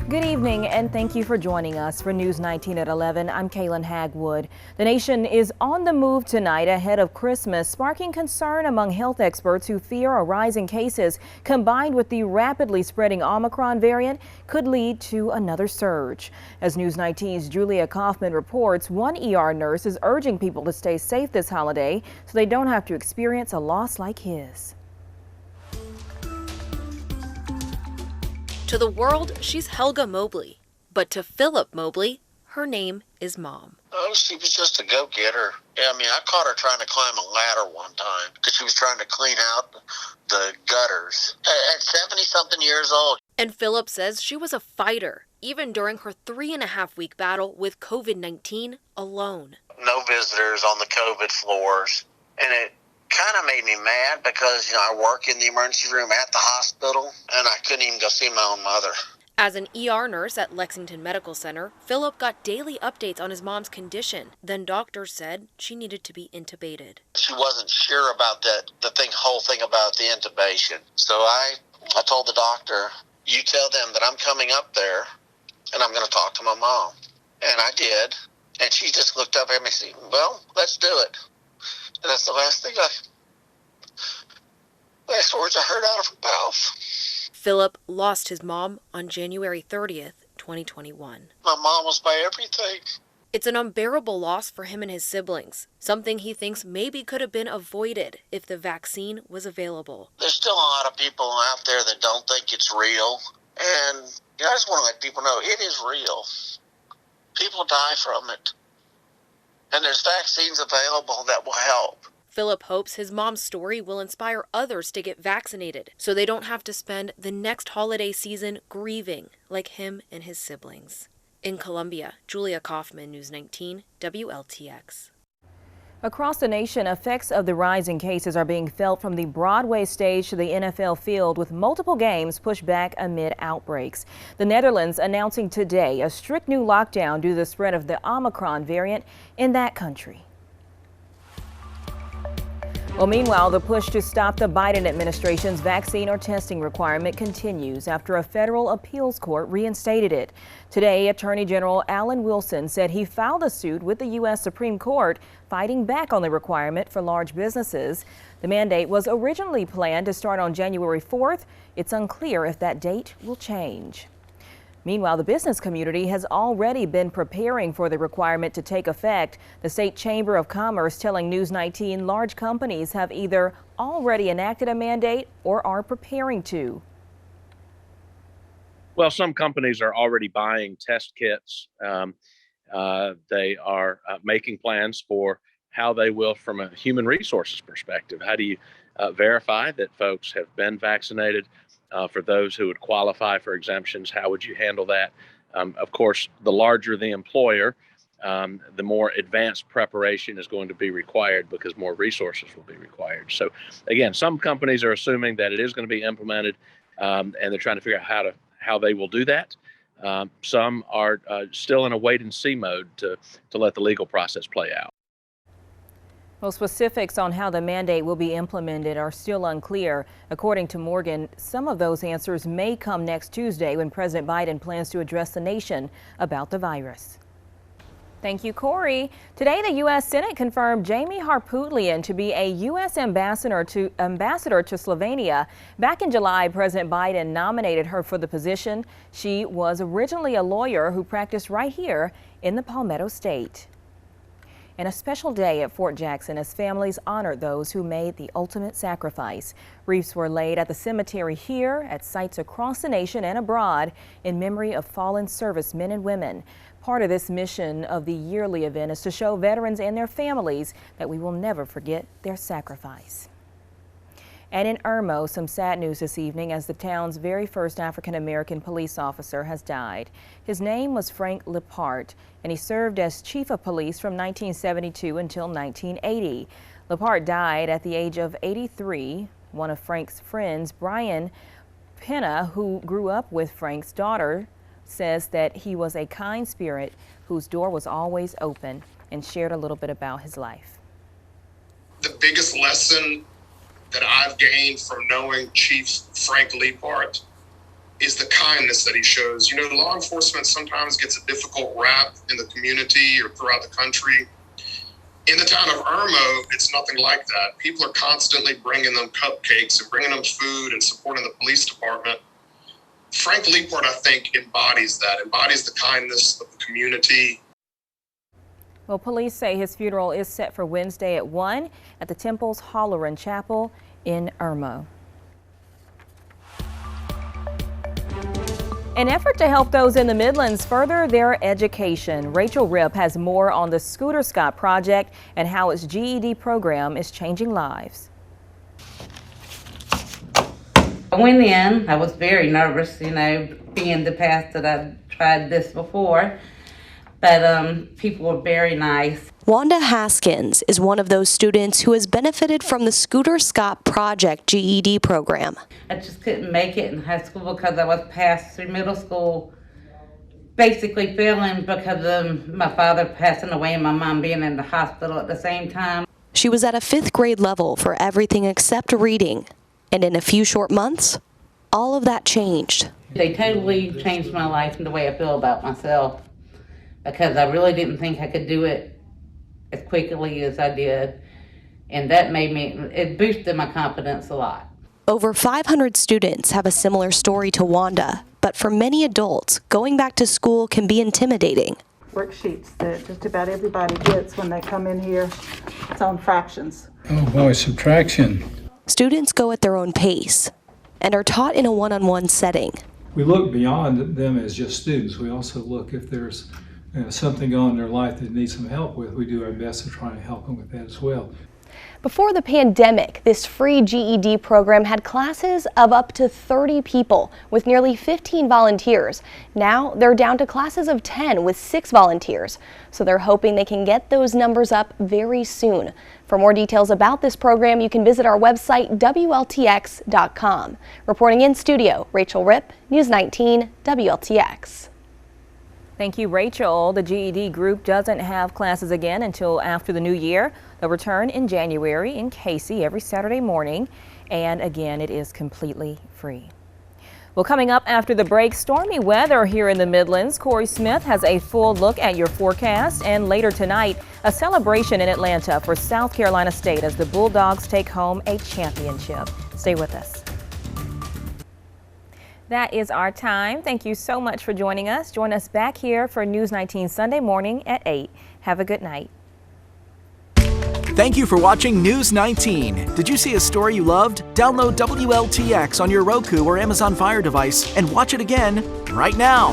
Good evening and thank you for joining us for News 19 at 11. I'm Kaylin Hagwood. The nation is on the move tonight ahead of Christmas, sparking concern among health experts who fear a rise in cases combined with the rapidly spreading Omicron variant could lead to another surge. As News 19's Julia Kaufman reports, one ER nurse is urging people to stay safe this holiday so they don't have to experience a loss like his. To the world, she's Helga Mobley. But to Philip Mobley, her name is Mom. Oh, she was just a go-getter. Yeah, I mean, I caught her trying to climb a ladder one time because she was trying to clean out the gutters at 70-something years old. And Philip says she was a fighter, even during her 3.5-week battle with COVID-19 alone. No visitors on the COVID floors. And it kind of made me mad because, I work in the emergency room at the hospital, and I couldn't even go see my own mother. As an ER nurse at Lexington Medical Center, Philip got daily updates on his mom's condition. Then doctors said she needed to be intubated. She wasn't sure about whole thing about the intubation. So I told the doctor, you tell them that I'm coming up there, and I'm going to talk to my mom. And I did. And she just looked up at me and said, well, let's do it. And that's the last words I heard out of her mouth. Philip lost his mom on January 30th, 2021. My mom was my everything. It's an unbearable loss for him and his siblings, something he thinks maybe could have been avoided if the vaccine was available. There's still a lot of people out there that don't think it's real. And I just want to let people know it is real. People die from it. And there's vaccines available that will help. Philip hopes his mom's story will inspire others to get vaccinated so they don't have to spend the next holiday season grieving like him and his siblings. In Columbia, Julia Kaufman, News 19, WLTX. Across the nation, effects of the rise in cases are being felt from the Broadway stage to the NFL field, with multiple games pushed back amid outbreaks. The Netherlands announcing today a strict new lockdown due to the spread of the Omicron variant in that country. Well, meanwhile, the push to stop the Biden administration's vaccine or testing requirement continues after a federal appeals court reinstated it. Today, Attorney General Alan Wilson said he filed a suit with the U.S. Supreme Court fighting back on the requirement for large businesses. The mandate was originally planned to start on January 4th. It's unclear if that date will change. Meanwhile, the business community has already been preparing for the requirement to take effect. The State Chamber of Commerce telling News 19 large companies have either already enacted a mandate or are preparing to. Well, some companies are already buying test kits. They are making plans for how they will, from a human resources perspective. How do you verify that folks have been vaccinated? For those who would qualify for exemptions, how would you handle that? Of course, the larger the employer, the more advanced preparation is going to be required because more resources will be required. So again, some companies are assuming that it is going to be implemented, and they're trying to figure out how they will do that. Some are still in a wait and see mode to let the legal process play out. Well, specifics on how the mandate will be implemented are still unclear. According to Morgan, some of those answers may come next Tuesday when President Biden plans to address the nation about the virus. Thank you, Corey. Today, the U.S. Senate confirmed Jamie Harpootlian to be a U.S. ambassador to Slovenia. Back in July, President Biden nominated her for the position. She was originally a lawyer who practiced right here in the Palmetto State. And a special day at Fort Jackson as families honored those who made the ultimate sacrifice. Wreaths were laid at the cemetery here, at sites across the nation and abroad, in memory of fallen servicemen and women. Part of this mission of the yearly event is to show veterans and their families that we will never forget their sacrifice. And in Irmo, some sad news this evening as the town's very first African-American police officer has died. His name was Frank Lepart, and he served as chief of police from 1972 until 1980. Lepart died at the age of 83. One of Frank's friends, Brian Penna, who grew up with Frank's daughter, says that he was a kind spirit whose door was always open, and shared a little bit about his life. The biggest lesson that I've gained from knowing Chief Frank Lepart is the kindness that he shows. You know, law enforcement sometimes gets a difficult rap in the community or throughout the country. In the town of Irmo, it's nothing like that. People are constantly bringing them cupcakes and bringing them food and supporting the police department. Frank Leiport, I think, embodies the kindness of the community. Well, police say his funeral is set for Wednesday at 1 at the Temple's Halloran Chapel in Irmo. An effort to help those in the Midlands further their education. Rachel Ripp has more on the Scooter Scott project and how its GED program is changing lives. I went in, I was very nervous, you know, being the past that I've tried this before, but people were very nice. Wanda Haskins is one of those students who has benefited from the Scooter Scott Project GED program. I just couldn't make it in high school because I was passed through middle school, basically failing because of my father passing away and my mom being in the hospital at the same time. She was at a 5th grade level for everything except reading, and in a few short months, all of that changed. They totally changed my life and the way I feel about myself, because I really didn't think I could do it as quickly as I did, and that it boosted my confidence a lot. Over 500 students have a similar story to Wanda, but for many adults, going back to school can be intimidating. Worksheets that just about everybody gets when they come in here. It's on fractions. Oh boy, subtraction. Students go at their own pace and are taught in a one-on-one setting. We look beyond them as just students. We also look if there's something on in their life that needs some help with. We do our best to try and help them with that as well. Before the pandemic, this free GED program had classes of up to 30 people with nearly 15 volunteers. Now they're down to classes of 10 with 6 volunteers. So they're hoping they can get those numbers up very soon. For more details about this program, you can visit our website, WLTX.com. Reporting in studio, Rachel Ripp, News 19, WLTX. Thank you, Rachel. The GED group doesn't have classes again until after the new year. They'll return in January in Casey every Saturday morning. And again, it is completely free. Well, coming up after the break, stormy weather here in the Midlands. Corey Smith has a full look at your forecast. And later tonight, a celebration in Atlanta for South Carolina State as the Bulldogs take home a championship. Stay with us. That is our time. Thank you so much for joining us. Join us back here for News 19 Sunday morning at 8. Have a good night. Thank you for watching News 19. Did you see a story you loved? Download WLTX on your Roku or Amazon Fire device and watch it again right now.